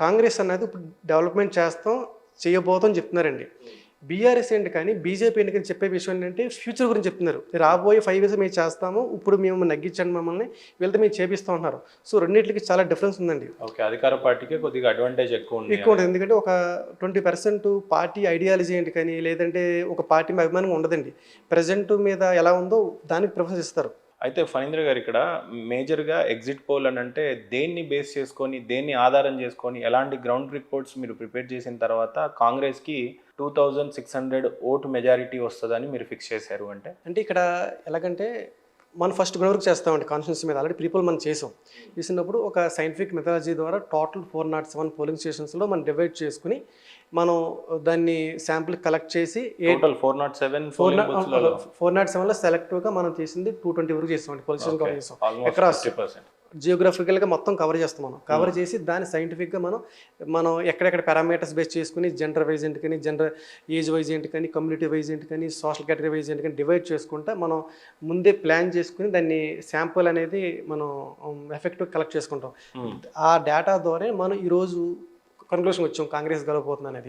కాంగ్రెస్ అన్నది ఇప్పుడు డెవలప్‌మెంట్ చేస్తాం, చేయబోతాం చెప్తున్నారండి. బీఆర్ఎస్ ఏంటి కానీ, బీజేపీ ఏంటి కానీ చెప్పే విషయం ఏంటంటే ఫ్యూచర్ గురించి చెప్తున్నారు. రాబోయే 5 ఇయర్స్ మేము చేస్తాము. ఇప్పుడు మేము నగ్గించండి మమ్మల్ని. వీళ్ళతో మేము చేపిస్తాం అంటున్నారు. సో రెండిట్లకి చాలా డిఫరెన్స్ ఉందండి. ఓకే. అధికార పార్టీకే కొద్దిగా అడ్వాంటేజ్ ఎక్కువుంది ఎక్కువ అని. ఉంటుంది. ఎందుకంటే ఒక 20% పార్టీ ఐడియాలజీ ఏంటి కానీ, లేదంటే ఒక పార్టీ మీద అభిమానం ఉండదండి. ప్రెజెంట్ మీద ఎలా ఉందో దానికి ప్రిఫరెన్స్ ఇస్తారు. అయితే ఫణీంద్ర గారు ఇక్కడ మేజర్‌గా ఎగ్జిట్ పోల్ అనంటే దేన్ని బేస్ చేసుకొని, దేన్ని ఆధారం చేసుకొని, ఎలాంటి గ్రౌండ్ రిపోర్ట్స్ మీరు ప్రిపేర్ చేసిన తర్వాత కాంగ్రెస్‌కి 2600 ఓటు మెజారిటీ వస్తదని మీరు ఫిక్స్ చేశారు అంటే? అంటే ఇక్కడ ఎలాగంటే మనం ఫస్ట్ గ్రౌండ్ వర్క్ చేస్తామండి కాన్స్టిట్యూన్సీ మీద. ఆల్రెడీ పీపుల్ మనం చేసాం. చేసినప్పుడు ఒక సైంటిఫిక్ మెథడాలజీ ద్వారా టోటల్ 407 పోలింగ్ స్టేషన్స్‌లో మనం డివైడ్ చేసుకొని, మనం దాన్ని శాంపుల్ కలెక్ట్ చేసి టోటల్ 407 పోలింగ్ బూత్స్‌లలో 407లో సెలెక్టివ్‌గా మనం చేసింది 220 వరకు చేసామండి. పోలీస్ స్టేషన్ కవర్ చేసాం. Almost across 50%. జియోగ్రఫికల్గా మొత్తం కవర్ చేస్తాం మనం. కవర్ చేసి దాన్ని సైంటిఫిక్గా మనం ఎక్కడెక్కడ పారామీటర్స్ బేస్ చేసుకుని జెండర్ వైజ్ ఏంటి కానీ, జెండర్ ఏజ్ వైజ్ ఏంటి కానీ, కమ్యూనిటీ వైజ్ ఏంటి కానీ, సోషల్ కేటగిరీ వైజ్ ఏంటి కానీ డివైడ్ చేసుకుంటా మనం ముందే ప్లాన్ చేసుకుని దాన్ని శాంపుల్ అనేది మనం ఎఫెక్టివ్ కలెక్ట్ చేసుకుంటాం. ఆ డేటా ద్వారా మనం ఈరోజు కన్క్లూషన్ వచ్చాం కాంగ్రెస్ గెలవబోతుంది అనేది.